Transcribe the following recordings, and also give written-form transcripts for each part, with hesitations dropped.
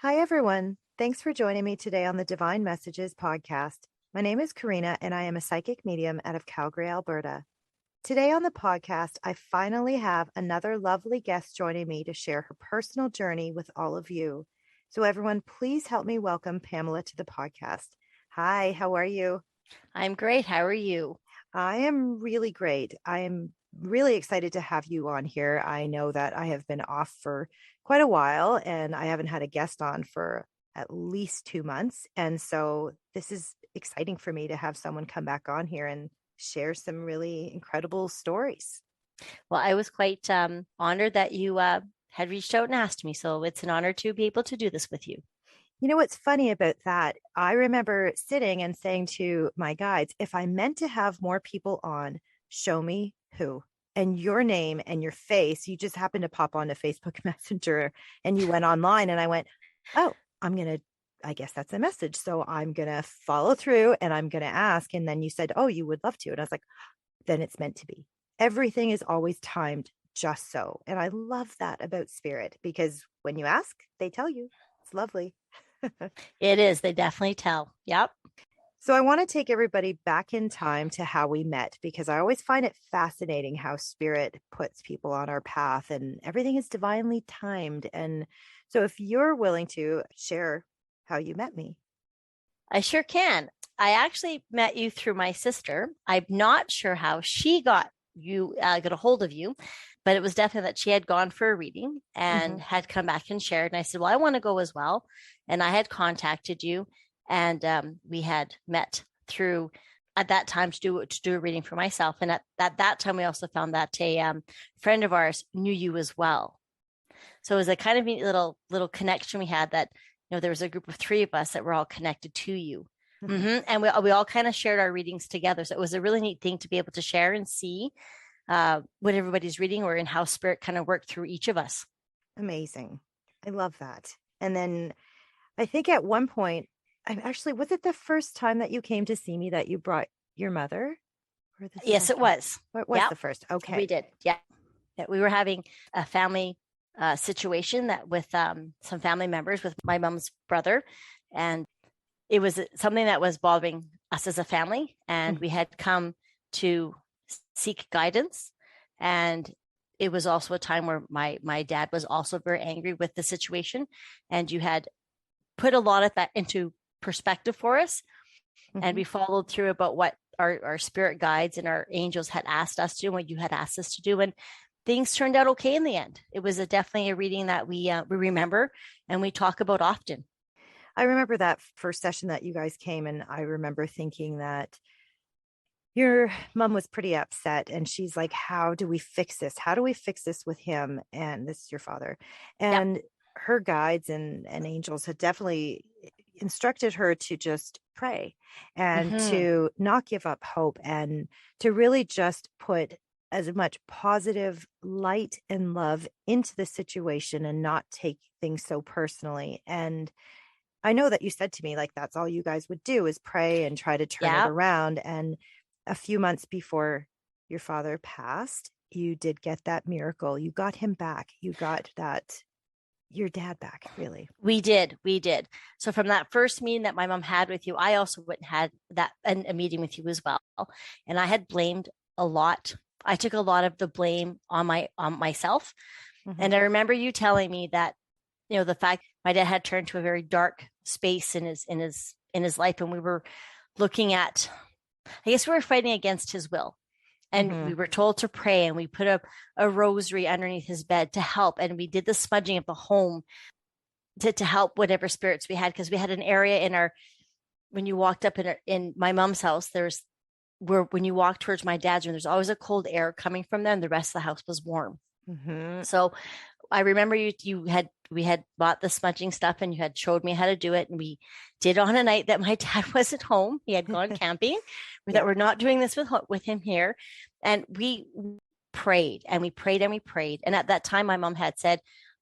Hi, everyone. Thanks for joining me today on the Divine Messages podcast. My name is Karina, and I am a psychic medium out of Calgary, Alberta. Today on the podcast, I finally have another lovely guest joining me to share her personal journey with all of you. So, everyone, please help me welcome Pamela to the podcast. Hi, how are you? I'm great. How are you? I am really great. I am really excited to have you on here. I know that I have been off for quite a while and I haven't had a guest on for at least 2 months. And so this is exciting for me to have someone come back on here and share some really incredible stories. Well, I was quite honored that you had reached out and asked me. So it's an honor to be able to do this with you. You know what's funny about that? I remember sitting and saying to my guides, if I meant to have more people on, show me who. And your name and your face, you just happened to pop onto Facebook Messenger and you went online. And I went, oh, I guess that's a message. So I'm going to follow through and I'm going to ask. And then you said, oh, you would love to. And I was like, then it's meant to be. Everything is always timed just so. And I love that about spirit because when you ask, they tell you. It's lovely. It is. They definitely tell. Yep. So I want to take everybody back in time to how we met because I always find it fascinating how spirit puts people on our path and everything is divinely timed. And so if you're willing to share how you met me. I sure can. I actually met you through my sister. I'm not sure how she got a hold of you, but it was definitely that she had gone for a reading and Mhm. had come back and shared. And I said, well, I want to go as well. And I had contacted you and we had met through at that time to do a reading for myself. And at that time, we also found that a friend of ours knew you as well. So it was a kind of neat little connection we had that, there was a group of three of us that were all connected to you. And we all kind of shared our readings together. So it was a really neat thing to be able to share and see what everybody's reading or in how spirit kind of worked through each of us. Amazing. I love that. And then I think at one point, was it the first time that you came to see me that you brought your mother or the Yes, it second? was. What was Yeah, the first? we Okay. did. Yeah. Yeah, we were having a family situation that with some family members with my mom's brother. And it was something that was bothering us as a family. And Mhm. we had come to seek guidance. And it was also a time where my dad was also very angry with the situation. And you had put a lot of that into perspective for us. And Mhm. we followed through about what our spirit guides and our angels had asked us to do, and what you had asked us to do. And things turned out okay in the end. It was definitely a reading that we remember and we talk about often. I remember that first session that you guys came, and I remember thinking that your mom was pretty upset. And she's like, how do we fix this? How do we fix this with him? And this is your father. Yep. And her guides and angels had definitely instructed her to just pray and Mm-hmm. to not give up hope and to really just put as much positive light and love into the situation and not take things so personally. And I know that you said to me, like, that's all you guys would do is pray and try to turn it Yep. around. And a few months before your father passed, you did get that miracle. You got him back. You got your dad back, really. We did. We did. So from that first meeting that my mom had with you, I also went and had a meeting with you as well. And I had blamed a lot. I took a lot of the blame on myself. Hmm. And I remember you telling me that, the fact my dad had turned to a very dark space in his life, and we were looking at, I guess we were fighting against his will. And Hmm. we were told to pray, and we put a rosary underneath his bed to help. And we did the smudging of the home to help whatever spirits we had, because we had an area in our, when you walked up in my mom's house, there's where when you walk towards my dad's room, there's always a cold air coming from there, and the rest of the house was warm. Hmm. So I remember we had bought the smudging stuff, and you had showed me how to do it, and we did on a night that my dad wasn't home. He had gone camping. We thought Yeah. we're not doing this with him here, and we prayed and we prayed and we prayed. And at that time, my mom had said,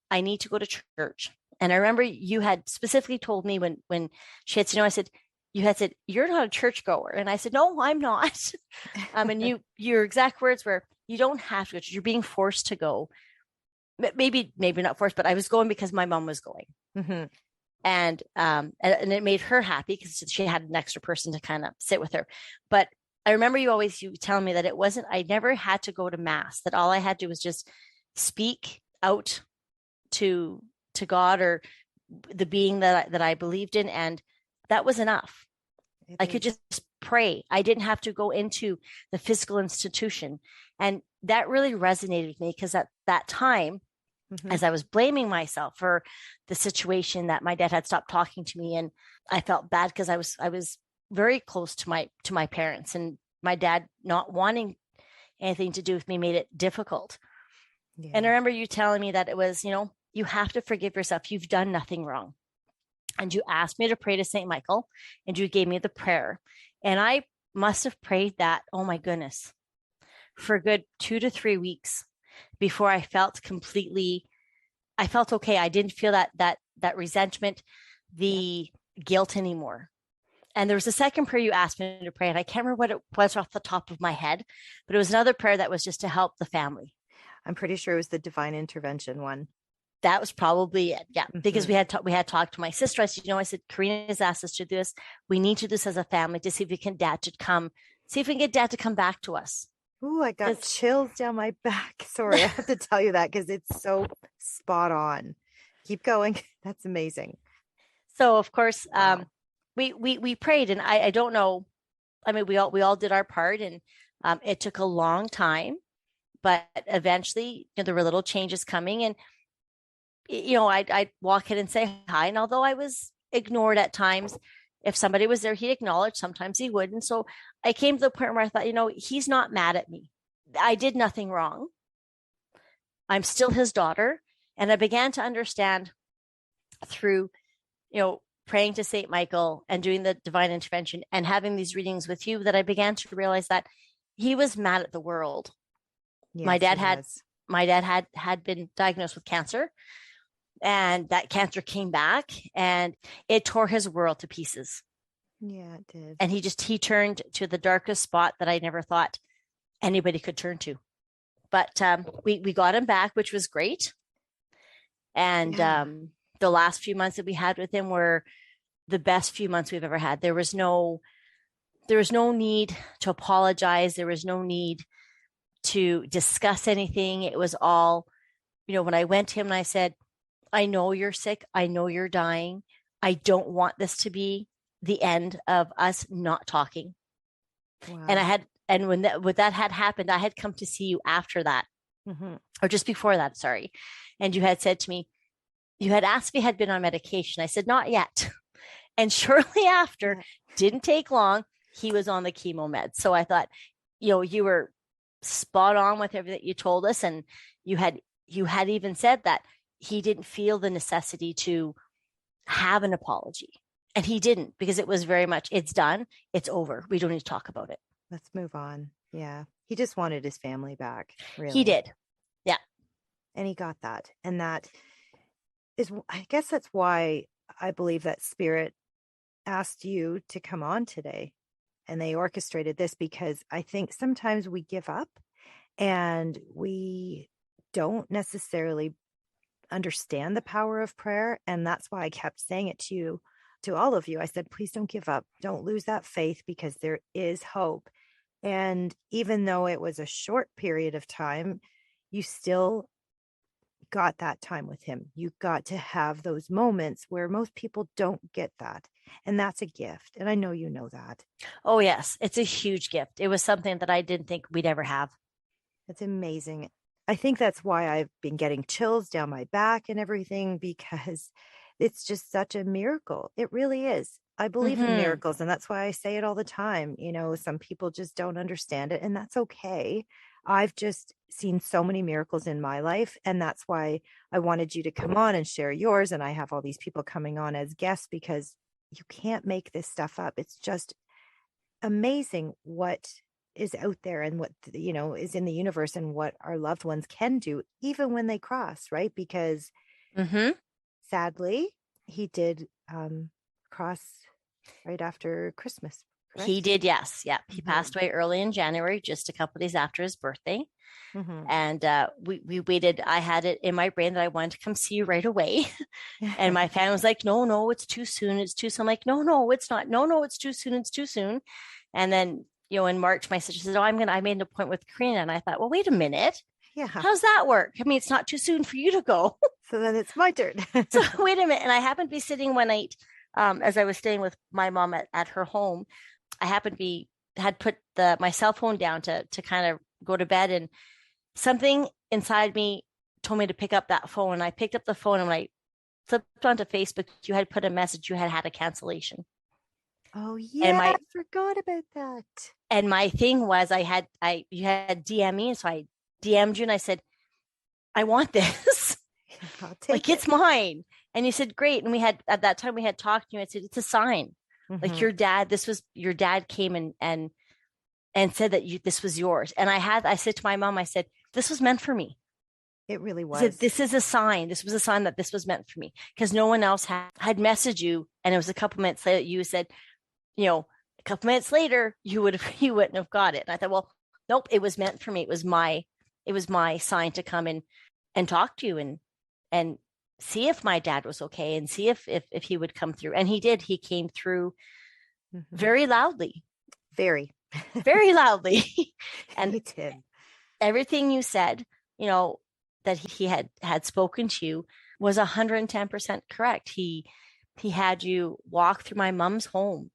"I need to go to church." And I remember you had specifically told me when she had said, "No," I said, "You had said you're not a churchgoer," and I said, "No, I'm not." And your exact words were, "You don't have to go. You're being forced to go." Maybe not forced, but I was going because my mom was going. Hmm. And it made her happy because she had an extra person to kind of sit with her. But I remember you telling me that it wasn't, I never had to go to mass, that all I had to do was just speak out to God or the being that I believed in, and that was enough. I could just pray. I didn't have to go into the physical institution. And that really resonated with me because at that time, as I was blaming myself for the situation that my dad had stopped talking to me, and I felt bad because I was very close to my parents, and my dad not wanting anything to do with me made it difficult. Yeah. And I remember you telling me that it was, you have to forgive yourself. You've done nothing wrong. And you asked me to pray to St. Michael, and you gave me the prayer. And I must have prayed that, oh my goodness, for a good 2 to 3 weeks before I felt okay. I didn't feel that resentment, the guilt anymore. And there was a second prayer you asked me to pray, and I can't remember what it was off the top of my head, but it was another prayer that was just to help the family. I'm pretty sure it was the divine intervention one. That was probably it. Yeah. Because we had talked to my sister. I said, I said, Karina has asked us to do this. We need to do this as a family to see if we can get dad to come back to us. Ooh, I got chills down my back. Sorry, I have to tell you that because it's so spot on. Keep going. That's amazing. So of course, wow. We prayed, and I don't know. I mean, we all did our part, and it took a long time, but eventually, there were little changes coming, and I'd walk in and say hi. And although I was ignored at times, if somebody was there, he'd acknowledge. Sometimes he wouldn't. So I came to the point where I thought, he's not mad at me. I did nothing wrong. I'm still his daughter. And I began to understand through, praying to St. Michael and doing the divine intervention and having these readings with you, that I began to realize that he was mad at the world. Yes, my dad had been diagnosed with cancer, and that cancer came back and it tore his world to pieces. Yeah, it did. And he turned to the darkest spot that I never thought anybody could turn to. But we got him back, which was great. And the last few months that we had with him were the best few months we've ever had. There was no need to apologize. There was no need to discuss anything. It was all, when I went to him and I said, I know you're sick. I know you're dying. I don't want this to be the end of us not talking. Wow. And when that had happened, I had come to see you after that, or just before that, sorry. And you had said to me, you had asked me if I had been on medication. I said, not yet. And shortly after, didn't take long, he was on the chemo meds. So I thought, you were spot on with everything you told us. And you had even said that he didn't feel the necessity to have an apology. And he didn't, because it was very much, it's done. It's over. We don't need to talk about it. Let's move on. Yeah. He just wanted his family back. Really. He did. Yeah. And he got that. And that is, I guess that's why I believe that Spirit asked you to come on today. And they orchestrated this, because I think sometimes we give up and we don't necessarily understand the power of prayer. And that's why I kept saying it to all of you. I said, please don't give up. Don't lose that faith, because there is hope. And even though it was a short period of time, you still got that time with him. You got to have those moments where most people don't get that. And that's a gift. And I know you know that. Oh, yes. It's a huge gift. It was something that I didn't think we'd ever have. It's amazing. I think that's why I've been getting chills down my back and everything, because it's just such a miracle. It really is. I believe in miracles, and that's why I say it all the time. Some people just don't understand it, and that's okay. I've just seen so many miracles in my life, and that's why I wanted you to come on and share yours. And I have all these people coming on as guests, because you can't make this stuff up. It's just amazing what is out there and what is in the universe, and what our loved ones can do even when they cross, right? Because sadly he did cross right after Christmas. correct? He did, yes. Yeah. He passed away early in January, just a couple of days after his birthday. And we waited. I had it in my brain that I wanted to come see you right away. And my family was like, no, it's too soon. It's too soon. I'm like, no, it's not. No, it's too soon. It's too soon. And then, in March, my sister said, I made an appointment with Karina. And I thought, well, wait a minute. Yeah. How's that work? I mean, it's not too soon for you to go. So then it's my turn. So wait a minute. And I happened to be sitting one night, as I was staying with my mom at her home. I happened to had put my cell phone down to kind of go to bed, and something inside me told me to pick up that phone. And I picked up the phone and when I flipped onto Facebook, you had put a message, you had a cancellation. Oh yeah, I forgot about that. And my thing was you had DM me, so I DM'd you and I said, I want this. I'll take it's mine. And you said, great. And at that time we had talked, and you had said, it's a sign. Like your dad came and said that this was yours. And I said to my mom, I said, this was meant for me. It really was. Said, this is a sign. This was a sign that this was meant for me, because no one else had messaged you. And it was a couple minutes later, you said, a couple minutes later, you wouldn't have got it. And I thought, well, nope, it was meant for me. It was my sign to come in and talk to you and see if my dad was okay and see if he would come through. And he did. He came through very loudly. Very, very loudly. And he did. Everything you said, that he had spoken to you was 110% correct. He had you walk through my mom's home.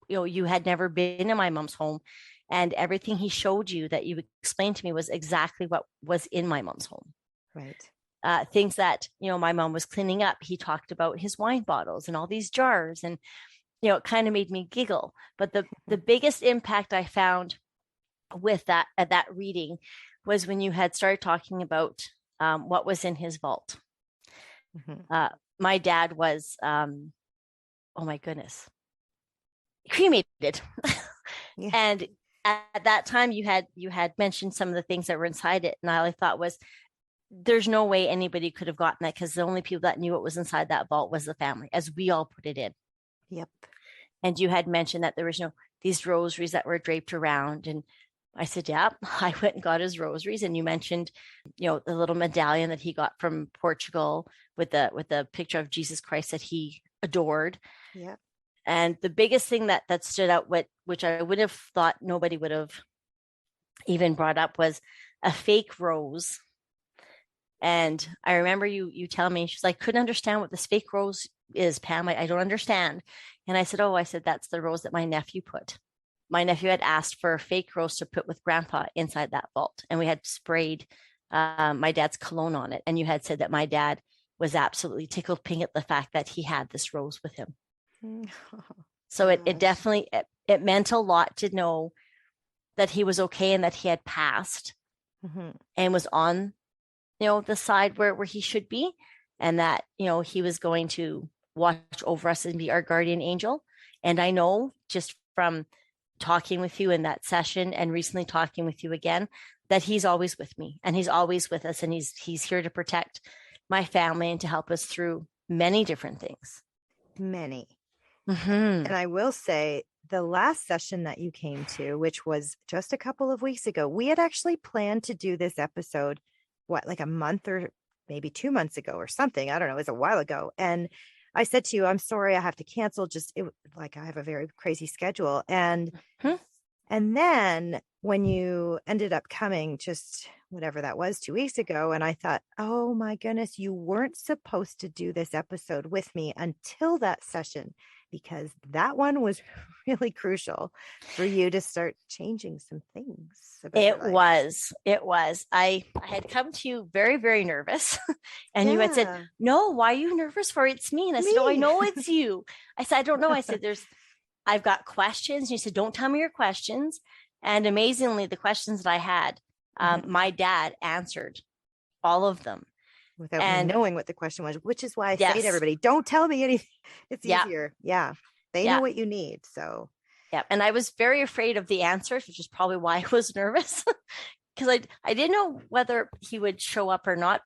You had never been in my mom's home, and everything he showed you that you explained to me was exactly what was in my mom's home. Right. Things that, my mom was cleaning up. He talked about his wine bottles and all these jars, and, it kind of made me giggle. But the biggest impact I found with that reading was when you had started talking about what was in his vault. My dad was, oh my goodness, cremated. Yeah. And at that time you had mentioned some of the things that were inside it. And all I thought was, there's no way anybody could have gotten that, because the only people that knew what was inside that vault was the family, as we all put it in. Yep. And you had mentioned that there was these rosaries that were draped around. And I said, yeah, I went and got his rosaries. And you mentioned, the little medallion that he got from Portugal with the picture of Jesus Christ that he adored. Yeah. And the biggest thing that stood out, which I would have thought nobody would have even brought up, was a fake rose. And I remember you telling me, she's like, couldn't understand what this fake rose is, Pam. I don't understand. And I said, that's the rose that my nephew put. My nephew had asked for a fake rose to put with Grandpa inside that vault. And we had sprayed my dad's cologne on it. And you had said that my dad was absolutely tickled pink at the fact that he had this rose with him. So it definitely, it meant a lot to know that he was okay and that he had passed and was on, the side where he should be, and that, he was going to watch over us and be our guardian angel. And I know, just from talking with you in that session and recently talking with you again, that he's always with me and he's always with us, and he's here to protect my family and to help us through many different things. Many. And I will say, the last session that you came to, which was just a couple of weeks ago, we had actually planned to do this episode, like a month or maybe 2 months ago or something. I don't know. It was a while ago. And I said to you, I'm sorry, I have to cancel. I have a very crazy schedule. And then when you ended up coming, just whatever that was, 2 weeks ago, and I thought, oh my goodness, you weren't supposed to do this episode with me until that session, because that one was really crucial for you to start changing some things. It was. I had come to you very, very nervous. And you had said, no, why are you nervous for? It's me. And I said, oh, I know it's you. I said, I don't know. I said, I've got questions. And you said, don't tell me your questions. And amazingly, the questions that I had, my dad answered all of them. Without me knowing what the question was, which is why I say to everybody, don't tell me anything. It's easier. Yeah. They know what you need. So. Yeah. And I was very afraid of the answers, which is probably why I was nervous, because I didn't know whether he would show up or not,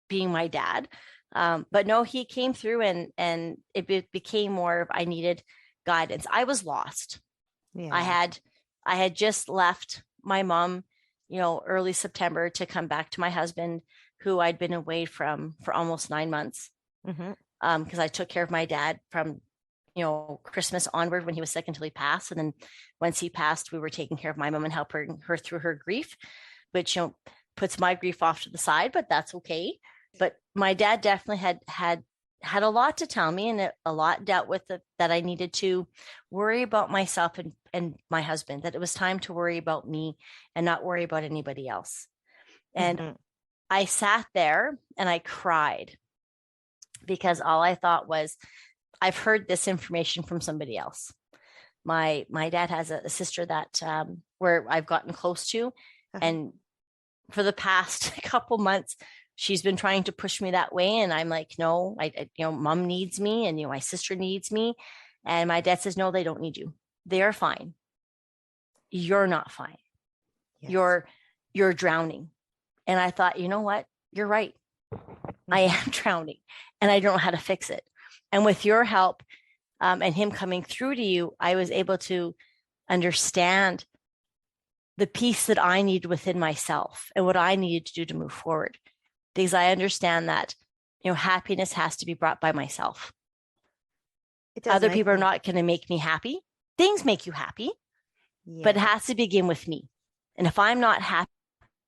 being my dad. But no, he came through, and it became more of, I needed guidance. I was lost. Yeah. I had just left my mom, early September to come back to my husband, who I'd been away from for almost 9 months. Mm-hmm. Because I took care of my dad from, Christmas onward when he was sick until he passed. And then once he passed, we were taking care of my mom and helping her through her grief, which, puts my grief off to the side, but that's okay. But my dad definitely had a lot to tell me, and a lot dealt with that I needed to worry about myself and my husband, that it was time to worry about me and not worry about anybody else. And Mm-hmm. I sat there and I cried, because all I thought was, I've heard this information from somebody else. My dad has a sister that where I've gotten close to, and for the past couple months, she's been trying to push me that way, and I'm like, no, mom needs me, and my sister needs me, and my dad says, no, they don't need you. They are fine. You're not fine. Yes. You're drowning. And I thought, you know what? You're right. I am drowning, and I don't know how to fix it. And with your help, and him coming through to you, I was able to understand the peace that I need within myself and what I needed to do to move forward. Because I understand that, happiness has to be brought by myself. Other people are not going to make me happy. Things make you happy, but it has to begin with me. And if I'm not happy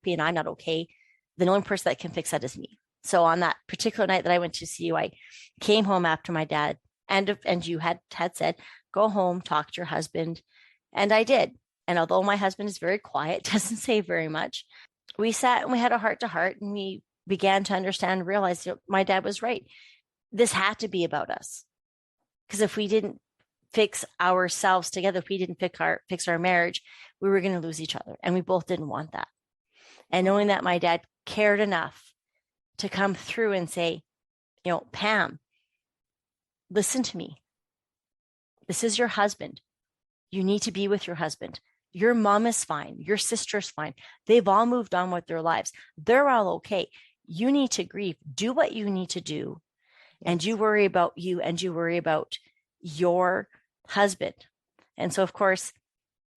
and I'm not okay, the only person that can fix that is me. So on that particular night that I went to see you, I came home after my dad and you had said, go home, talk to your husband. And I did. And although my husband is very quiet, doesn't say very much, we sat and we had a heart to heart, and we began to understand and realize my dad was right. This had to be about us. Because if we didn't fix ourselves together, if we didn't fix our marriage, we were going to lose each other. And we both didn't want that. And knowing that my dad cared enough to come through and say, Pam, listen to me. This is your husband. You need to be with your husband. Your mom is fine. Your sister's fine. They've all moved on with their lives. They're all okay. You need to grieve. Do what you need to do. Yes. And you worry about you, and you worry about your husband. And so, of course,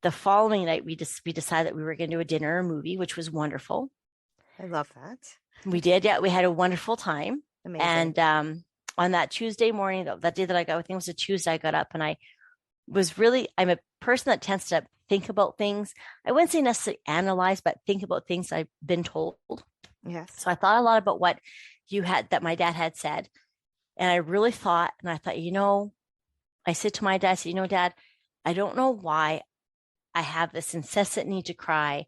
the following night, we decided that we were going to do a dinner or movie, which was wonderful. I love that. We did. Yeah. We had a wonderful time. Amazing. And on that Tuesday morning, that day that I think it was a Tuesday, I got up and I'm a person that tends to think about things. I wouldn't say necessarily analyze, but think about things I've been told. Yes. So I thought a lot about what that my dad had said. And I really thought, and I thought, I said to my dad, I said, Dad, I don't know why I have this incessant need to cry.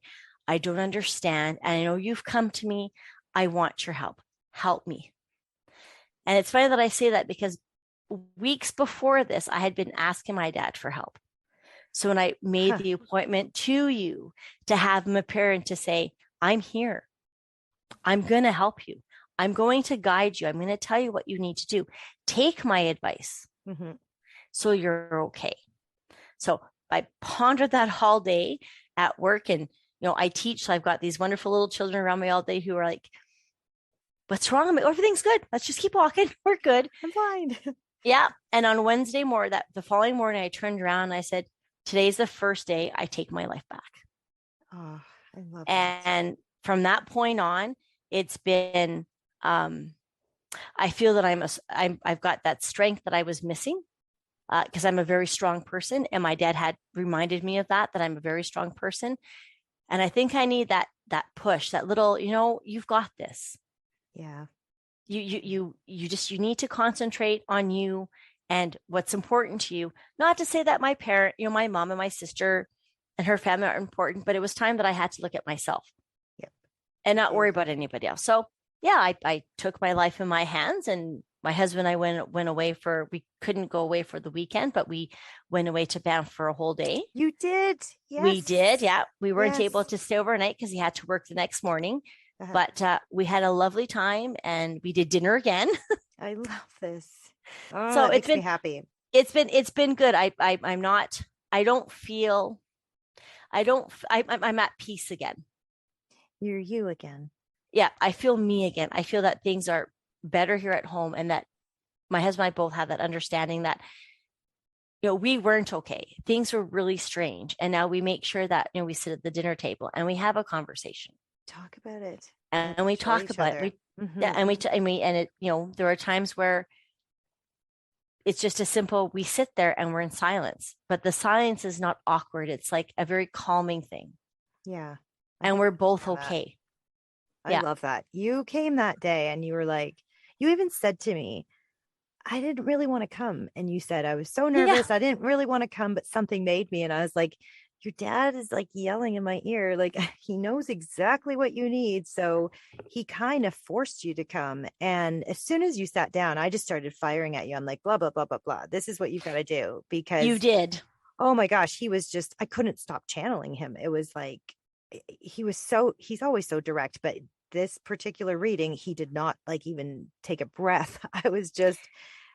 I don't understand. And I know you've come to me. I want your help. Help me. And it's funny that I say that, because weeks before this, I had been asking my dad for help. So when I made the appointment to you to have him appear and to say, I'm here, I'm going to help you, I'm going to guide you, I'm going to tell you what you need to do. Take my advice. Mm-hmm. So you're okay. So I pondered that all day at work, and I teach, so I've got these wonderful little children around me all day who are like, what's wrong? I'm like, everything's good. Let's just keep walking. We're good. I'm fine. Yeah. And on Wednesday morning, the following morning, I turned around and I said, today's the first day I take my life back. Oh, I love that. And from that point on, it's been, I feel that I've got that strength that I was missing, because I'm a very strong person. And my dad had reminded me of that I'm a very strong person. And I think I need that push, that little, you've got this. Yeah. You need to concentrate on you and what's important to you. Not to say that my parent, my mom and my sister and her family are important, but it was time that I had to look at myself. Yep. And not worry about anybody else. So yeah, I took my life in my hands, and my husband and I went away we couldn't go away for the weekend, but we went away to Banff for a whole day. You did? Yes. We did. Yeah. We weren't able to stay overnight because he had to work the next morning. But we had a lovely time, and we did dinner again. I love this. Oh, so it makes me happy. It's been good. I'm at peace again. You're you again. Yeah. I feel me again. I feel that things are better here at home, and that my husband and I both have that understanding that we weren't okay. Things were really strange. And now we make sure that, we sit at the dinner table and we have a conversation Talk about it and and we show talk each about it. other. Yeah, Hmm. and it, there are times where it's just a simple, we sit there and we're in silence, but the silence is not awkward. It's like a very calming thing. Yeah. I And love we're both that. okay. I Yeah. love that. You came that day and you were like, you even said to me, I didn't really want to come. And you said, I was so Yeah. nervous. I didn't really want to come, but something made me. And I was like, your dad is like yelling in my ear. Like he knows exactly what you need. So he kind of forced you to come. And as soon as you sat down, I just started firing at you. I'm like, blah, blah, blah, blah, blah. This is what you've got to do You because, did. oh my gosh, he was just, I couldn't stop channeling him. It was like, he's always so direct, but this particular reading, he did not like even take a breath. I was just,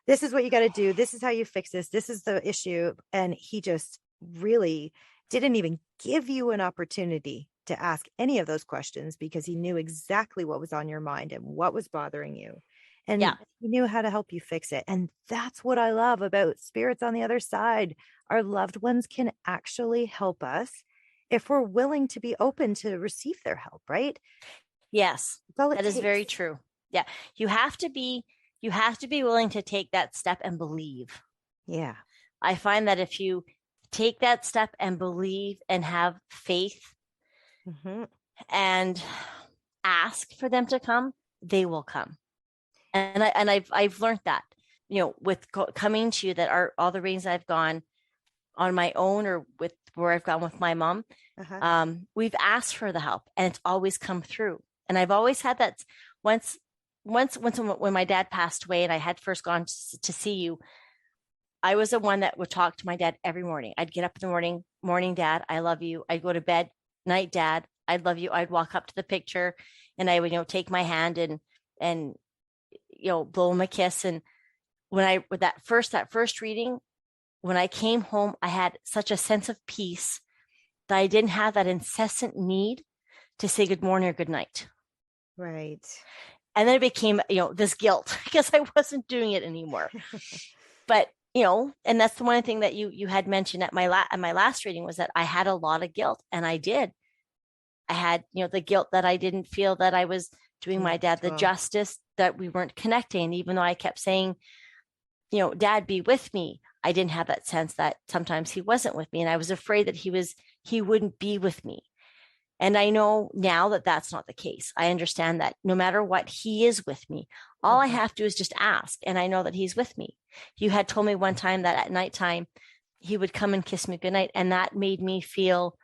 this is what you got to do. This is how you fix this. This is the issue. And he just really didn't even give you an opportunity to ask any of those questions because he knew exactly what was on your mind and what was bothering you. Yeah. And he knew how to help you fix it. And that's what I love about spirits on the other side. Our loved ones can actually help us if we're willing to be open to receive their help, right? Yes. That's all it That is very takes. true. Yeah. You have to be you have to be willing to take that step and believe. Yeah. I find that if you take that step and believe and have faith Hmm. and ask for them to come, they will come. And I've learned that, with coming to you, that are all the reasons I've gone on my own or with where I've gone with my mom. Uh-huh. We've asked for the help and it's always come through. And I've always had that. Once when my dad passed away and I had first gone to see you, I was the one that would talk to my dad every morning. I'd get up in the morning, Dad, I love you. I'd go to bed, night, Dad, I love you. I'd walk up to the picture and I would, take my hand and blow him a kiss. And with that first reading, when I came home, I had such a sense of peace that I didn't have that incessant need to say good morning or good night. Right. And then it became, this guilt because I wasn't doing it anymore. But, and that's the one thing that you had mentioned at my last reading was that I had a lot of guilt, and I did. I had, the guilt that I didn't feel that I was doing my dad the Connectable. justice, that we weren't connecting, even though I kept saying, Dad, be with me. I didn't have that sense that sometimes he wasn't with me, and I was afraid that he wouldn't be with me. And I know now that that's not the case. I understand that no matter what, he is with me. All I Mhm. have to do is just ask, and I know that he's with me. You had told me one time that at nighttime he would come and kiss me goodnight, and that made me feel,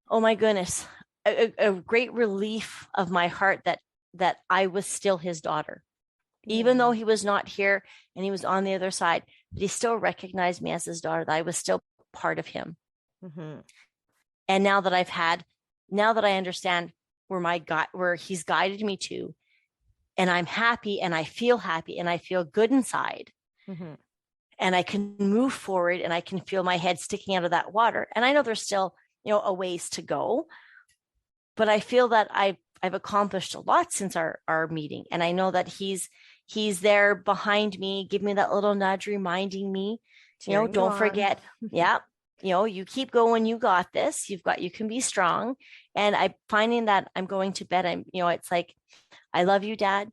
oh my goodness, a great relief of my heart that I was still his daughter, even though Yeah. he was not here and he was on the other side, but he still recognized me as his daughter, that I was still part of him. Hmm. And now that I understand where he's guided me to, and I'm happy and I feel good inside, Hmm. and I can move forward and I can feel my head sticking out of that water. And I know there's still, a ways to go, but I feel that I've accomplished a lot since our meeting. And I know that he's there behind me, give me that little nudge, reminding me, Cheering you don't on. forget. Yeah. You keep going, you got this, you can be strong. And I'm finding that I'm going to bed. It's like, I love you, Dad.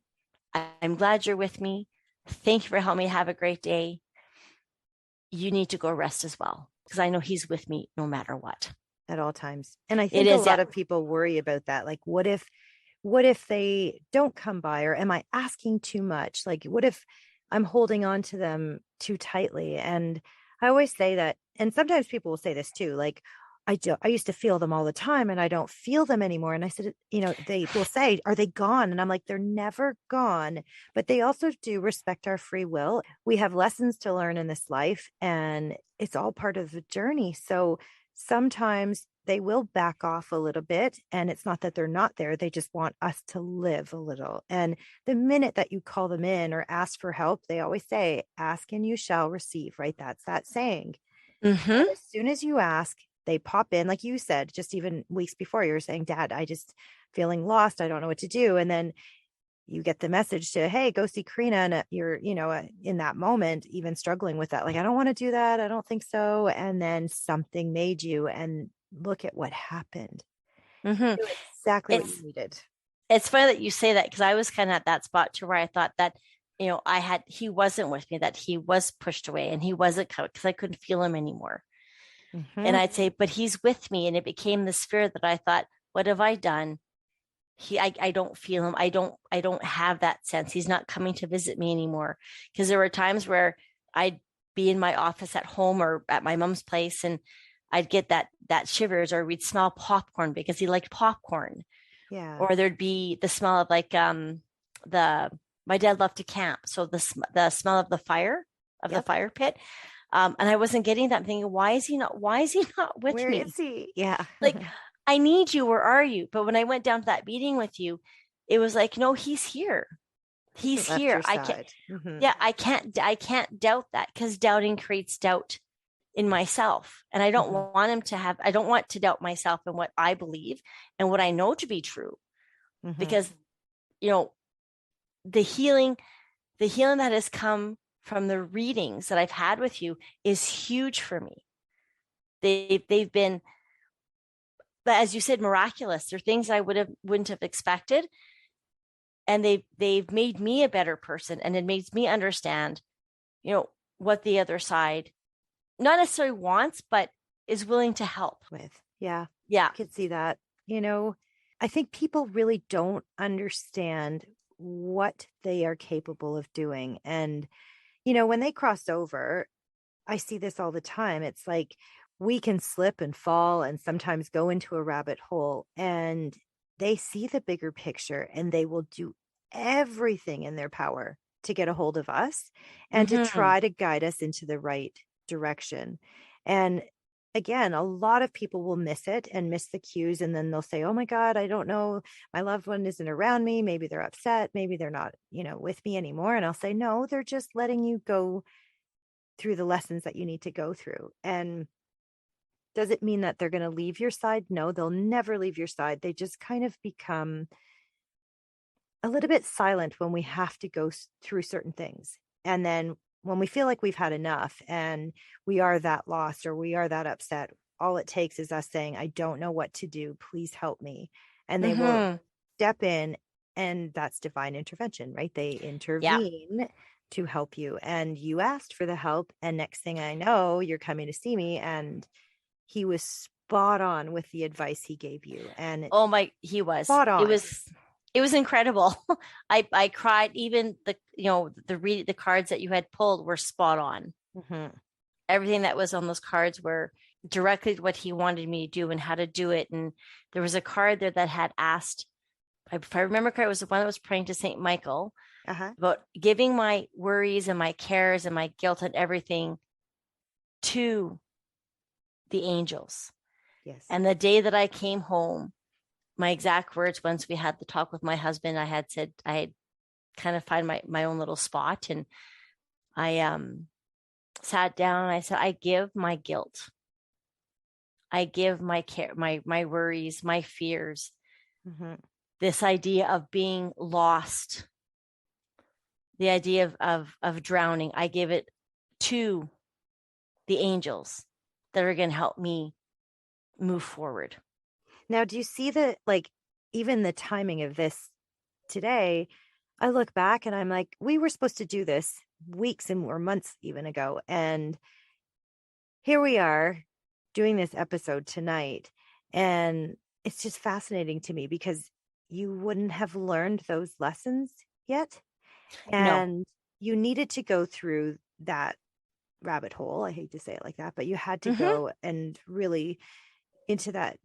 I'm glad you're with me. Thank you for helping me have a great day. You need to go rest as well, because I know he's with me no matter what. At all times. And I It think a is, lot yeah. of people worry about that. Like, what if they don't come by, or am I asking too much? Like, what if I'm holding on to them too tightly? And I always say that, and sometimes people will say this too, like, I used to feel them all the time and I don't feel them anymore. And I said, they will say, are they gone? And I'm like, they're never gone, but they also do respect our free will. We have lessons to learn in this life, and it's all part of the journey. So sometimes they will back off a little bit, and it's not that they're not there, they just want us to live a little. And the minute that you call them in or ask for help, they always say, ask and you shall receive, right? That's that saying. Mm-hmm. And as soon as you ask, they pop in, like you said, just even weeks before, you were saying, Dad, I just feeling lost, I don't know what to do. And then you get the message to, hey, go see Karina. And you're, in that moment, even struggling with that. Like, I don't want to do that. I don't think so. And then something made you, and look at what happened. Mm-hmm. You knew exactly what you It's needed. it's funny that you say that, because I was kind of at that spot to where I thought that, he wasn't with me, that he was pushed away and he wasn't coming because I couldn't feel him anymore. And Mm-hmm. I'd say, but he's with me. And it became this fear that I thought, what have I done? I don't feel him. I don't have that sense. He's not coming to visit me anymore. Because there were times where I'd be in my office at home or at my mom's place, and I'd get that shivers, or we'd smell popcorn because he liked popcorn. Yeah. Or there'd be the smell of like the my dad loved to camp. So the smell of the fire, of the Yep. fire pit. And I wasn't getting that. I'm thinking, why is he not with Where me? is he? Yeah. Like, I need you. Where are you? But when I went down to that meeting with you, it was like, no, he's here. He He's hasn't left here. your I can't, side. Mm-hmm. yeah, I can't doubt that, because doubting creates doubt in myself. And Mm-hmm. I don't want to doubt myself and what I believe and what I know to be true. Mm-hmm. Because, you know, the healing, the healing that has come from the readings that I've had with you is huge for me. They've been, but as you said, miraculous. They're things I wouldn't have expected, and they've made me a better person, and it makes me understand, what the other side not necessarily wants, but is willing to help. With. Yeah. Yeah. I could see that. You know, I think people really don't understand what they are capable of doing. And, when they cross over, I see this all the time. It's like we can slip and fall and sometimes go into a rabbit hole, and they see the bigger picture and they will do everything in their power to get a hold of us and to Mm-hmm. try to guide us into the right direction. And again, a lot of people will miss it and miss the cues. And then they'll say, oh my God, I don't know. My loved one isn't around me. Maybe they're upset. Maybe they're not, with me anymore. And I'll say, no, they're just letting you go through the lessons that you need to go through. And does it mean that they're going to leave your side? No, they'll never leave your side. They just kind of become a little bit silent when we have to go through certain things. And then when we feel like we've had enough and we are that lost or we are that upset, all it takes is us saying, I don't know what to do. Please help me. And they will Mm-hmm. step in, and that's divine intervention, right? They Yeah. intervene to help you. And you asked for the help. And next thing I know, you're coming to see me. And he was spot on with the advice he gave you. And Oh my, he was. spot It on. was. It was incredible. I cried. Even the cards that you had pulled were spot on. Mm-hmm. Everything that was on those cards were directly what he wanted me to do and how to do it. And there was a card there that had asked, if I remember correctly, it was the one that was praying to Saint Michael Uh-huh. about giving my worries and my cares and my guilt and everything to the angels. Yes. And the day that I came home, my exact words, once we had the talk with my husband, I had said I had kind of find my own little spot, and I sat down and I said, I give my guilt, I give my care, my worries, my fears, Mm-hmm. this idea of being lost, the idea of drowning, I give it to the angels that are going to help me move forward. Now, do you see even the timing of this today? I look back and I'm like, we were supposed to do this weeks or months even ago. And here we are doing this episode tonight. And it's just fascinating to me because you wouldn't have learned those lessons yet. No. And you needed to go through that rabbit hole. I hate to say it like that, but you had to Mm-hmm. go and really into that,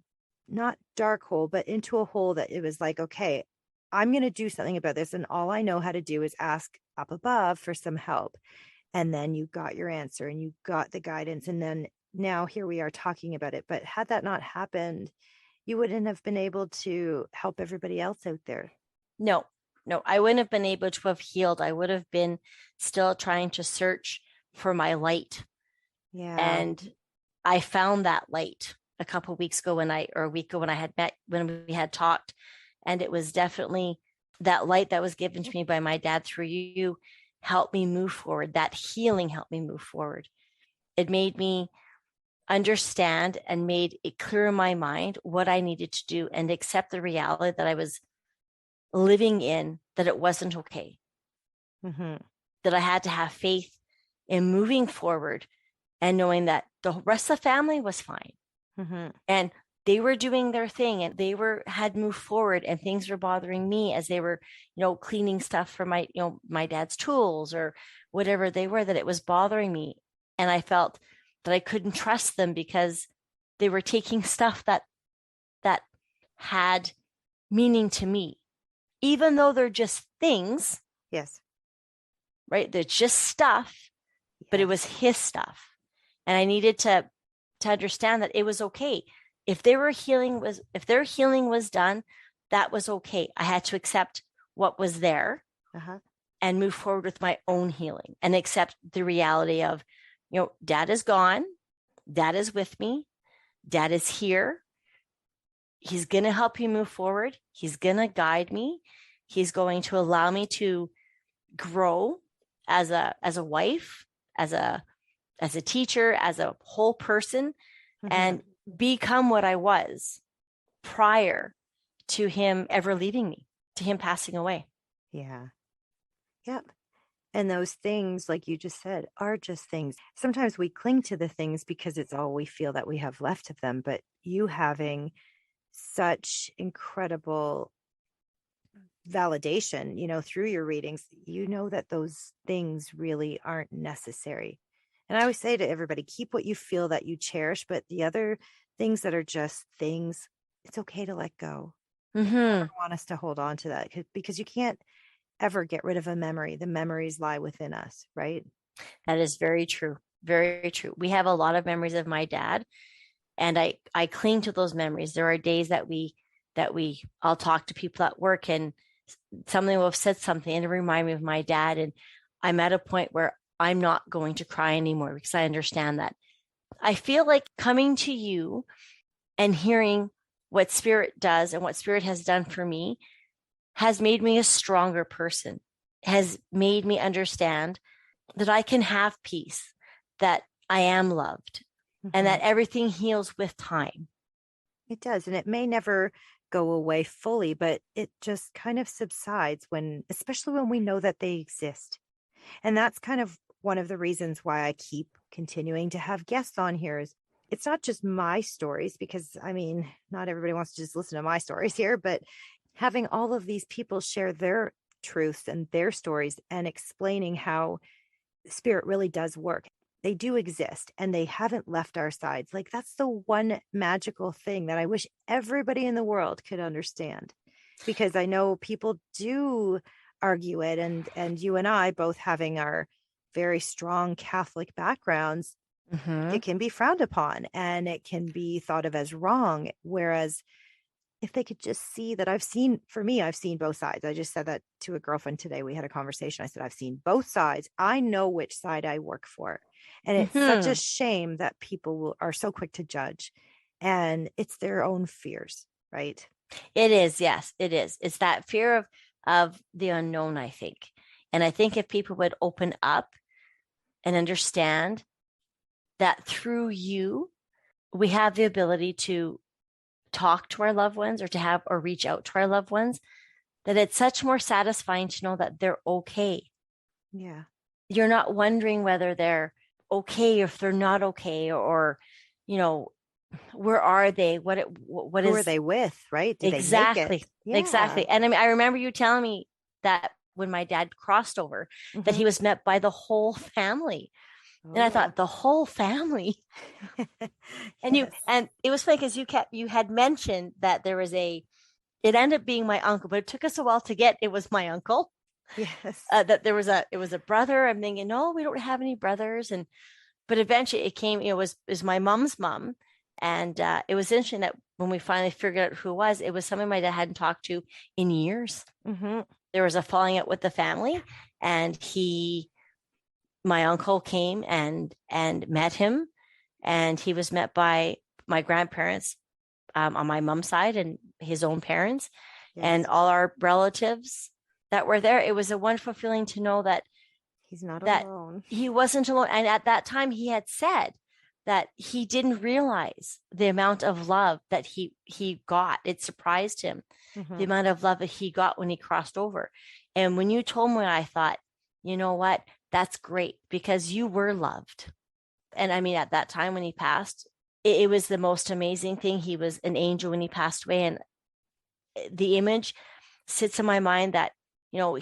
not dark hole, but into a hole that it was like, okay, I'm going to do something about this. And all I know how to do is ask up above for some help. And then you got your answer and you got the guidance. And then now here we are talking about it. But had that not happened, you wouldn't have been able to help everybody else out there. No, no, I wouldn't have been able to have healed. I would have been still trying to search for my light. Yeah. And I found that light a couple of weeks ago or a week ago when we had talked. And it was definitely that light that was given to me by my dad through you helped me move forward. That healing helped me move forward. It made me understand and made it clear in my mind what I needed to do and accept the reality that I was living in, that it wasn't okay, Mm-hmm. that I had to have faith in moving forward and knowing that the rest of the family was fine. Mm-hmm. And they were doing their thing and had moved forward, and things were bothering me as they were, cleaning stuff for my dad's tools or whatever they were, that it was bothering me. And I felt that I couldn't trust them because they were taking stuff that had meaning to me, even though they're just things. Yes. Right? They're just stuff, but it was his stuff. And I needed to understand that it was okay. If their healing was done, that was okay. I had to accept what was there and move forward with my own healing and accept the reality of, dad is gone. Dad is with me. Dad is here. He's going to help you move forward. He's going to guide me. He's going to allow me to grow as a wife, as a teacher, as a whole person, and become what I was prior to him ever leaving me, to him passing away. Yeah. Yep. And those things, like you just said, are just things. Sometimes we cling to the things because it's all we feel that we have left of them. But you having such incredible validation, through your readings, that those things really aren't necessary. And I always say to everybody, keep what you feel that you cherish, but the other things that are just things, it's okay to let go. I never want us to hold on to that because you can't ever get rid of a memory. The memories lie within us, right? That is very true. Very true. We have a lot of memories of my dad, and I cling to those memories. There are days that I'll talk to people at work and somebody will have said something and it remind me of my dad. And I'm at a point where I'm not going to cry anymore because I understand that. I feel like coming to you and hearing what Spirit does and what Spirit has done for me has made me a stronger person, has made me understand that I can have peace, that I am loved, and that everything heals with time. It does. And it may never go away fully, but it just kind of subsides especially when we know that they exist. And that's kind of one of the reasons why I keep continuing to have guests on here. Is it's not just my stories, because not everybody wants to just listen to my stories here, but having all of these people share their truths and their stories and explaining how Spirit really does work. They do exist and they haven't left our sides. Like, that's the one magical thing that I wish everybody in the world could understand, because I know people do argue it. And you and I both having our very strong Catholic backgrounds, it can be frowned upon and it can be thought of as wrong. Whereas if they could just see that I've seen both sides. I just said that to a girlfriend today. We had a conversation. I said, I've seen both sides. I know which side I work for. And it's such a shame that people are so quick to judge, and it's their own fears, right? It is. Yes, it is. It's that fear of the unknown, I think. And I think if people would open up and understand that through you, we have the ability to talk to our loved ones or reach out to our loved ones, that it's such more satisfying to know that they're okay. Yeah. You're not wondering whether they're okay or if they're not okay, or, where are they? Who are they with? Right. Did exactly. They make it? Yeah. Exactly. And I remember you telling me that when my dad crossed over, that he was met by the whole family. And I thought, the whole family. And it was funny because you had mentioned that it ended up being my uncle, but it took us a while to get, it was my uncle. Yes. That it was a brother. I'm thinking, no, we don't have any brothers. But eventually it came, it was my mom's mom. And it was interesting that when we finally figured out who it was someone my dad hadn't talked to in years. There was a falling out with the family, and my uncle came and met him, and he was met by my grandparents on my mom's side and his own parents. and all our relatives that were there. It was a wonderful feeling to know that he's not that alone. he wasn't alone. And at that time, he had said that he didn't realize the amount of love that he got. It surprised him, the amount of love that he got when he crossed over. And when you told me, I thought, you know what? That's great, because you were loved. And I mean, at that time when he passed, it was the most amazing thing. He was an angel when he passed away. And the image sits in my mind that,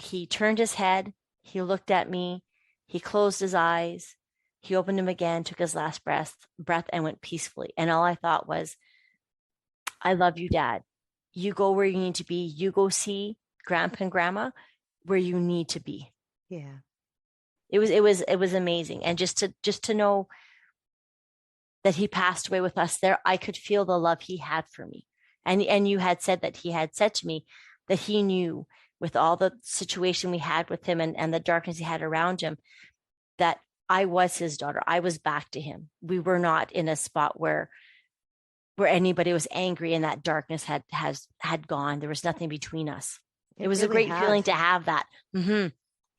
he turned his head, he looked at me, he closed his eyes, he opened them again, took his last breath, and went peacefully. And all I thought was, I love you, Dad. You go where you need to be. You go see Grandpa and Grandma where you need to be. Yeah. It was amazing. And just to know that he passed away with us there, I could feel the love he had for me. And you had said that he had said to me that he knew, with all the situation we had with him and the darkness he had around him, that I was his daughter. I was back to him. We were not in a spot where anybody was angry and that darkness had gone. There was nothing between us. It was really a great feeling to have that. Mm-hmm.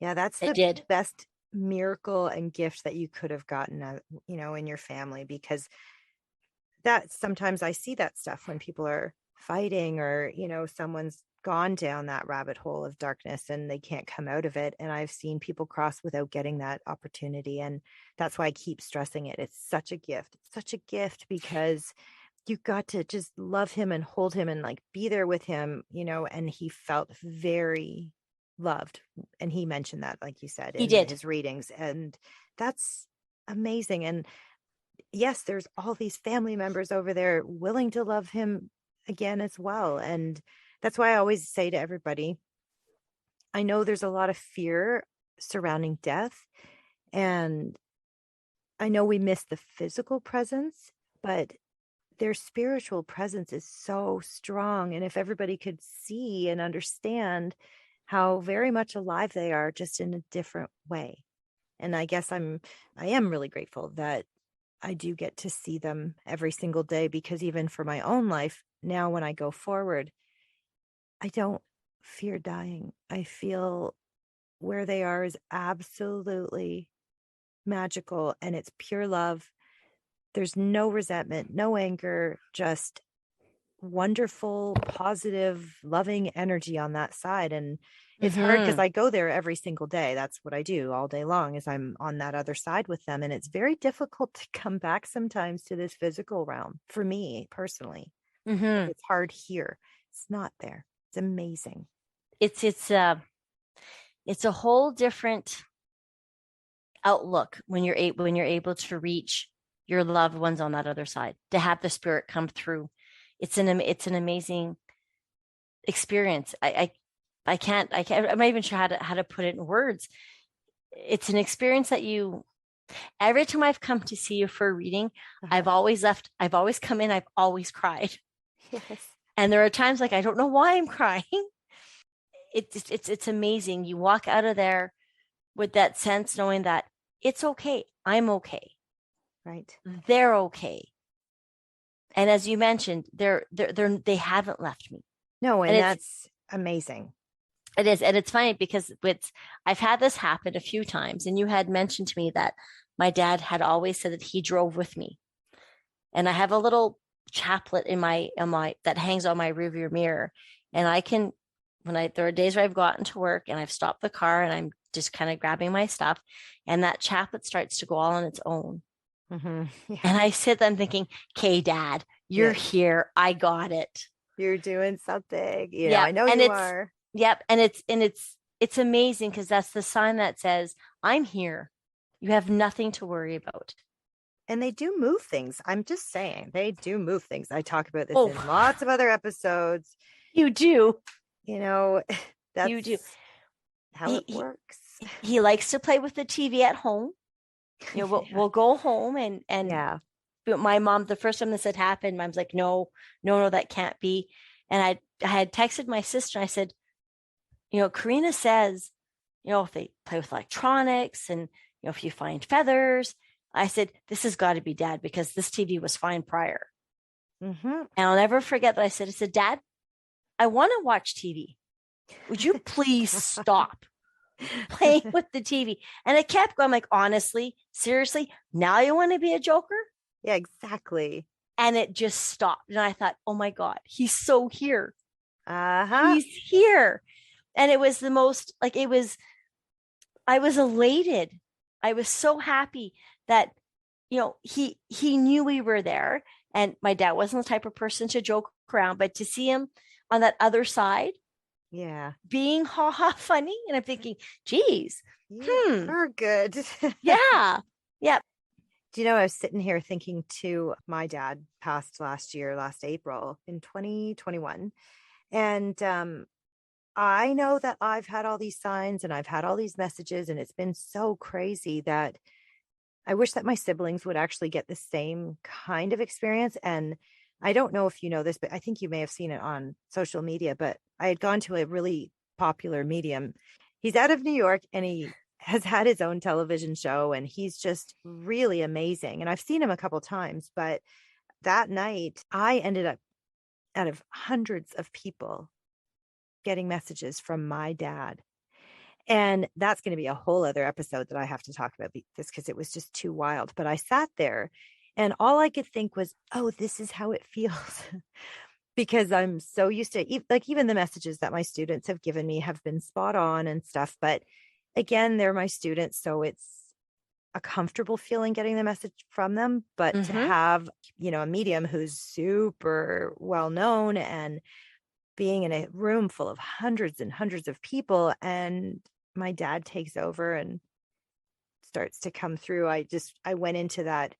Yeah, that's the best miracle and gift that you could have gotten, in your family, because that sometimes I see that stuff when people are fighting, or, someone's gone down that rabbit hole of darkness and they can't come out of it. And I've seen people cross without getting that opportunity. And that's why I keep stressing it. It's such a gift. It's such a gift, because you got to just love him and hold him and like be there with him, and he felt very loved. And he mentioned that, like you said, he did his readings. And that's amazing. And yes, there's all these family members over there willing to love him again as well. And that's why I always say to everybody, I know there's a lot of fear surrounding death, and I know we miss the physical presence, but their spiritual presence is so strong. And if everybody could see and understand how very much alive they are, just in a different way. And I guess I am really grateful that I do get to see them every single day, because even for my own life now, when I go forward, I don't fear dying. I feel where they are is absolutely magical, and it's pure love. There's no resentment, no anger, just wonderful, positive, loving energy on that side. And it's hard because I go there every single day. That's what I do all day long, is I'm on that other side with them. And it's very difficult to come back sometimes to this physical realm for me personally. It's hard here. It's not there. It's amazing. It's a whole different outlook when you're able to reach your loved ones on that other side, to have the spirit come through. It's an amazing experience. I'm not even sure how to put it in words. It's an experience that every time I've come to see you for a reading, I've always come in, I've always cried. Yes. And there are times like, I don't know why I'm crying. It's amazing. You walk out of there with that sense, knowing that it's okay. I'm okay. Right. They're okay. And as you mentioned, they haven't left me. No, and that's amazing. It is. And it's funny because I've had this happen a few times, and you had mentioned to me that my dad had always said that he drove with me. And I have a little chaplet in my that hangs on my rearview mirror. And there are days where I've gotten to work and I've stopped the car and I'm just kind of grabbing my stuff, and that chaplet starts to go all on its own. Yeah. And I sit there thinking, okay, Dad, you're here. I got it. You're doing something. I know you are. Yep. And it's amazing, because that's the sign that says, I'm here. You have nothing to worry about. And they do move things. I'm just saying, they do move things. I talk about this in lots of other episodes. You do. That's you do. How it works. He likes to play with the TV at home. We'll go home and my mom, the first time this had happened, Mom's like, no, that can't be. And I had texted my sister. I said, Karina says, if they play with electronics and, if you find feathers, I said, this has got to be Dad, because this TV was fine prior. And I'll never forget that I said, Dad, I want to watch TV. Would you please stop playing with the TV? And I kept going, like, honestly, seriously, now you want to be a joker? Yeah, exactly. And it just stopped. And I thought, oh my God, he's so here. Uh-huh. He's here. And it was the most, like, I was elated. I was so happy that, he knew we were there. And my dad wasn't the type of person to joke around, but to see him on that other side, Yeah. being ha ha funny. And I'm thinking, geez, You're good. yeah. Yeah. Do you know, I was sitting here thinking too, my dad passed last April in 2021. And I know that I've had all these signs and I've had all these messages, and it's been so crazy that I wish that my siblings would actually get the same kind of experience. And I don't know if you know this, but I think you may have seen it on social media, but I had gone to a really popular medium. He's out of New York and he has had his own television show, and he's just really amazing. And I've seen him a couple times, but that night I ended up, out of hundreds of people, getting messages from my dad. And that's going to be a whole other episode that I have to talk about this, because it was just too wild. But I sat there and all I could think was, oh, this is how it feels. Because I'm so used to, like, even the messages that my students have given me have been spot on and stuff. But again, they're my students, so it's a comfortable feeling getting the message from them. But to have, a medium who's super well known and being in a room full of hundreds and hundreds of people, and my dad takes over and starts to come through, I went into that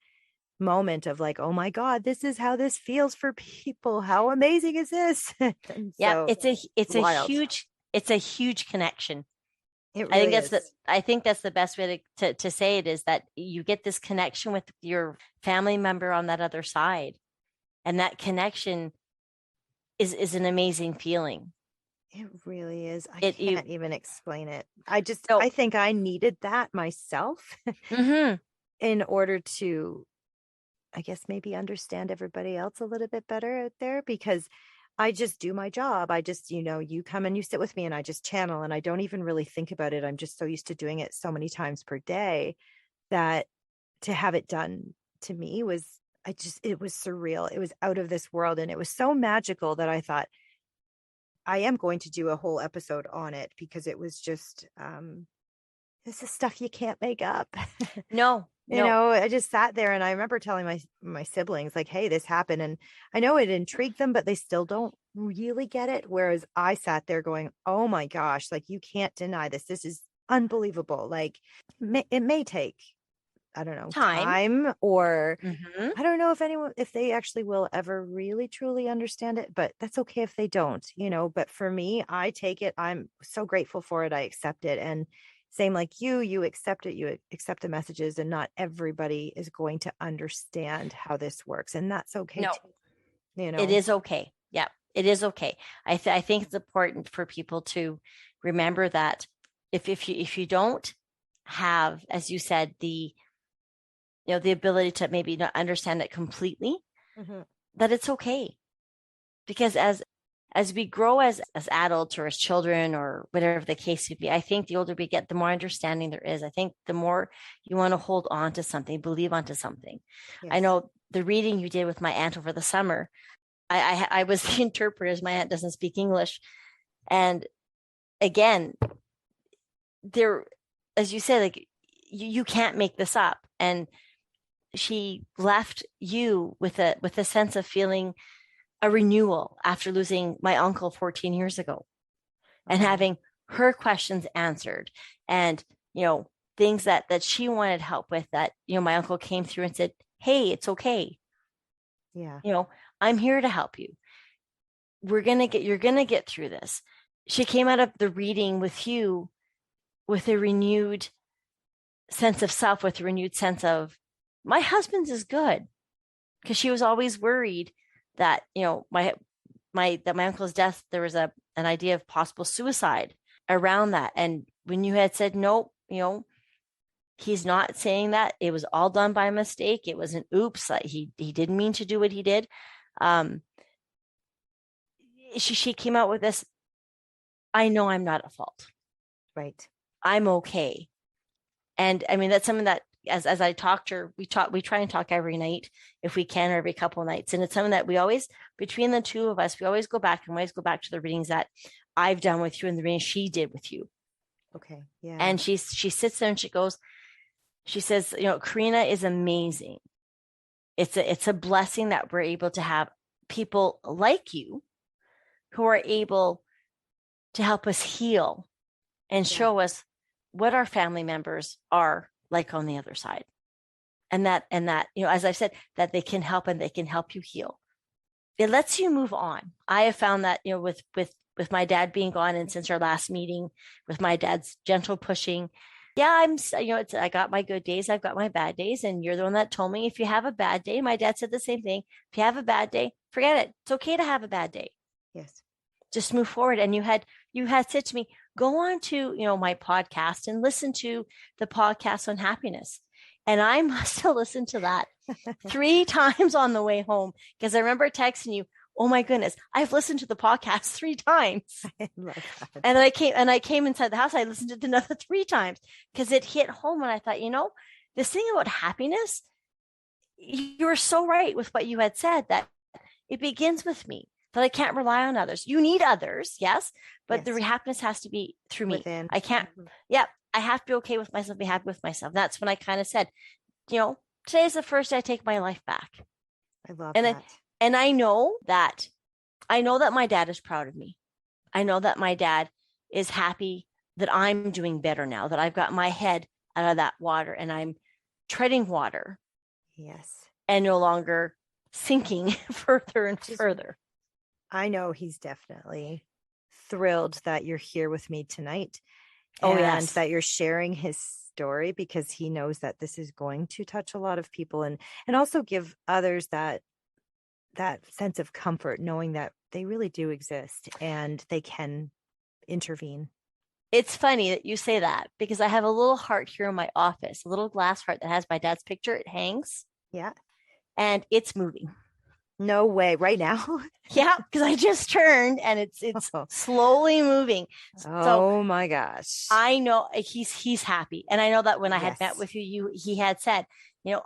moment of like, oh my God, this is how this feels for people. How amazing is this? Yeah, So it's wild. a huge connection. It really is. I think that's the best way to say it, is that you get this connection with your family member on that other side. And that connection is an amazing feeling. It really is. I can't even explain it. I think I needed that myself in order to, I guess, maybe understand everybody else a little bit better out there, because I just do my job. I just, you come and you sit with me and I just channel, and I don't even really think about it. I'm just so used to doing it so many times per day that to have it done to me was, it was surreal. It was out of this world. And it was so magical that I thought, I am going to do a whole episode on it, because it was just, this is stuff you can't make up. No. I just sat there and I remember telling my siblings, like, hey, this happened. And I know it intrigued them, but they still don't really get it. Whereas I sat there going, oh my gosh, like, you can't deny this. This is unbelievable. Like, it may take, I don't know, time, or I don't know if they actually will ever really truly understand it, but that's okay if they don't, but for me, I take it. I'm so grateful for it. I accept it. And same like you accept it, you accept the messages, and not everybody is going to understand how this works. And that's okay too. It is okay. Yeah, it is okay. I think it's important for people to remember that if you don't have, as you said, the ability to maybe not understand it completely, that it's okay. Because as we grow as adults or as children or whatever the case may be, I think the older we get, the more understanding there is. I think the more you want to hold on to something, believe onto something. Yes. I know the reading you did with my aunt over the summer, I was the interpreter, as my aunt doesn't speak English. And again, there, as you said, like, you can't make this up. And she left you with a sense of feeling a renewal after losing my uncle 14 years ago, and having her questions answered, and things that she wanted help with, that my uncle came through and said, hey, it's okay, I'm here to help you, you're gonna get through this. She came out of the reading with you with a renewed sense of self, with a renewed sense of, my husband's is good, because she was always worried that my uncle's death, there was an idea of possible suicide around that. And when you had said, nope, he's not saying that, it was all done by mistake, it was an oops, like he didn't mean to do what he did, she came out with this, I know I'm not at fault. Right. I'm okay. And I mean, that's something that as I talked to her, we try and talk every night if we can, or every couple of nights. And it's something that we always, between the two of us, we always go back to the readings that I've done with you and the readings she did with you. Okay. Yeah. And she sits there and she says, Karina is amazing. It's a blessing that we're able to have people like you who are able to help us heal and show us what our family members are like on the other side. And that, as I've said, that they can help and they can help you heal. It lets you move on. I have found that, with my dad being gone, and since our last meeting, with my dad's gentle pushing, I got my good days, I've got my bad days. And you're the one that told me, if you have a bad day, my dad said the same thing. If you have a bad day, forget it. It's okay to have a bad day. Yes. Just move forward. And you had said to me, go on to, my podcast and listen to the podcast on happiness. And I must have listened to that 3 times on the way home, because I remember texting you, oh my goodness, I've listened to the podcast 3 times. I love that. And I came inside the house, I listened to it another 3 times because it hit home. And I thought, this thing about happiness, you were so right with what you had said, that it begins with me, that I can't rely on others. You need others, yes, but the happiness has to be through me. Within. I can't, I have to be okay with myself, be happy with myself. That's when I kind of said, today is the first day I take my life back. I love that. And I know that my dad is proud of me. I know that my dad is happy that I'm doing better now, that I've got my head out of that water and I'm treading water. Yes. And no longer sinking further and further. I know he's definitely thrilled that you're here with me tonight. Oh, and yes. that you're sharing his story, because he knows that this is going to touch a lot of people, and also give others that sense of comfort, knowing that they really do exist and they can intervene. It's funny that you say that, because I have a little heart here in my office, a little glass heart that has my dad's picture. It hangs. Yeah. And it's moving. No way. Right now? Yeah, because I just turned and it's slowly moving. Oh my gosh. I know he's happy. And I know that when I had met with he had said,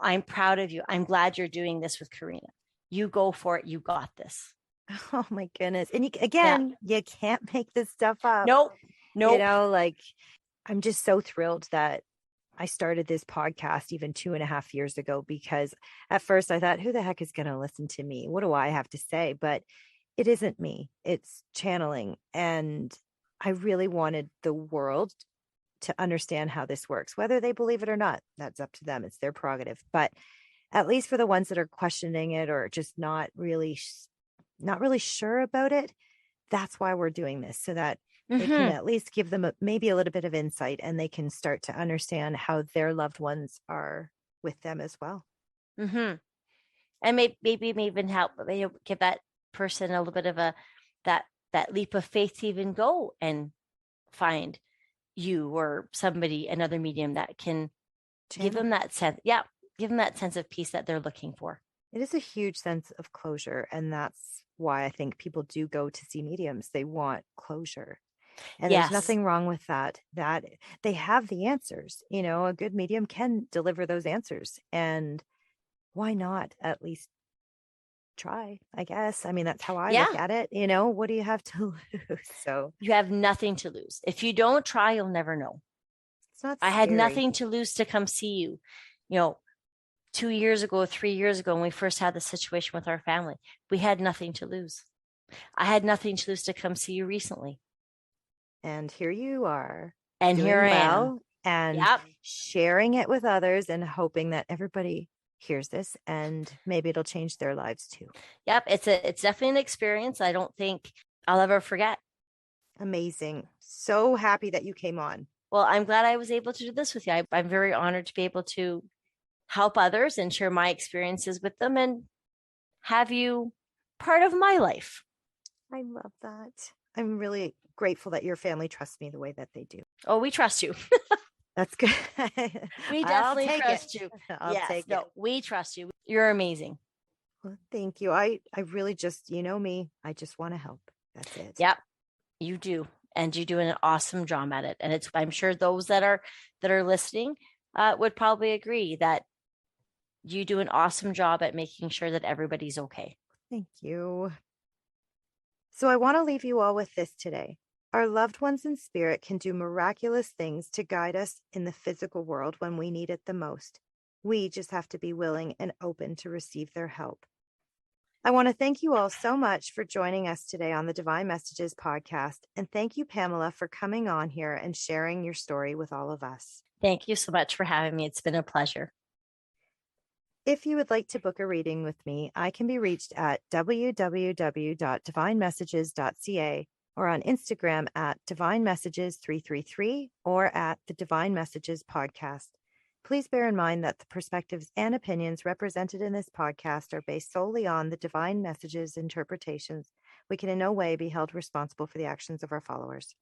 I'm proud of you. I'm glad you're doing this with Karina. You go for it. You got this. Oh my goodness. And you can't make this stuff up. Nope. I'm just so thrilled that I started this podcast even 2.5 years ago, because at first I thought, who the heck is going to listen to me? What do I have to say? But it isn't me. It's channeling. And I really wanted the world to understand how this works, whether they believe it or not. That's up to them. It's their prerogative. But at least for the ones that are questioning it, or just not really sure about it, that's why we're doing this, so that they can at least give them maybe a little bit of insight, and they can start to understand how their loved ones are with them as well. Mm-hmm. And maybe even help give that person a little bit of that leap of faith to even go and find you or somebody, another medium that can give them that sense. Yeah. Give them that sense of peace that they're looking for. It is a huge sense of closure. And that's why I think people do go to see mediums. They want closure. And there's nothing wrong with that they have the answers. A good medium can deliver those answers. And why not at least try, I guess? I mean, that's how I look at it. What do you have to lose? So you have nothing to lose. If you don't try, you'll never know. It's not scary. I had nothing to lose to come see you. 2 years ago, 3 years ago, when we first had the situation with our family, we had nothing to lose. I had nothing to lose to come see you recently. And here you are. And here I am. And sharing it with others, and hoping that everybody hears this and maybe it'll change their lives too. Yep. It's definitely an experience I don't think I'll ever forget. Amazing. So happy that you came on. Well, I'm glad I was able to do this with you. I'm very honored to be able to help others and share my experiences with them and have you part of my life. I love that. I'm really grateful that your family trusts me the way that they do. Oh, we trust you. That's good. We definitely trust you. I'll take it. We trust you. You're amazing. Well, thank you. I really just, me, I just want to help. That's it. Yep, you do. And you do an awesome job at it. And it's, I'm sure those that are listening would probably agree that you do an awesome job at making sure that everybody's okay. Thank you. So I want to leave you all with this today. Our loved ones in spirit can do miraculous things to guide us in the physical world when we need it the most. We just have to be willing and open to receive their help. I want to thank you all so much for joining us today on the Divine Messages podcast. And thank you, Pamela, for coming on here and sharing your story with all of us. Thank you so much for having me. It's been a pleasure. If you would like to book a reading with me, I can be reached at www.divinemessages.ca or on Instagram at Divine Messages 333 or at the Divine Messages podcast. Please bear in mind that the perspectives and opinions represented in this podcast are based solely on the Divine Messages interpretations. We can in no way be held responsible for the actions of our followers.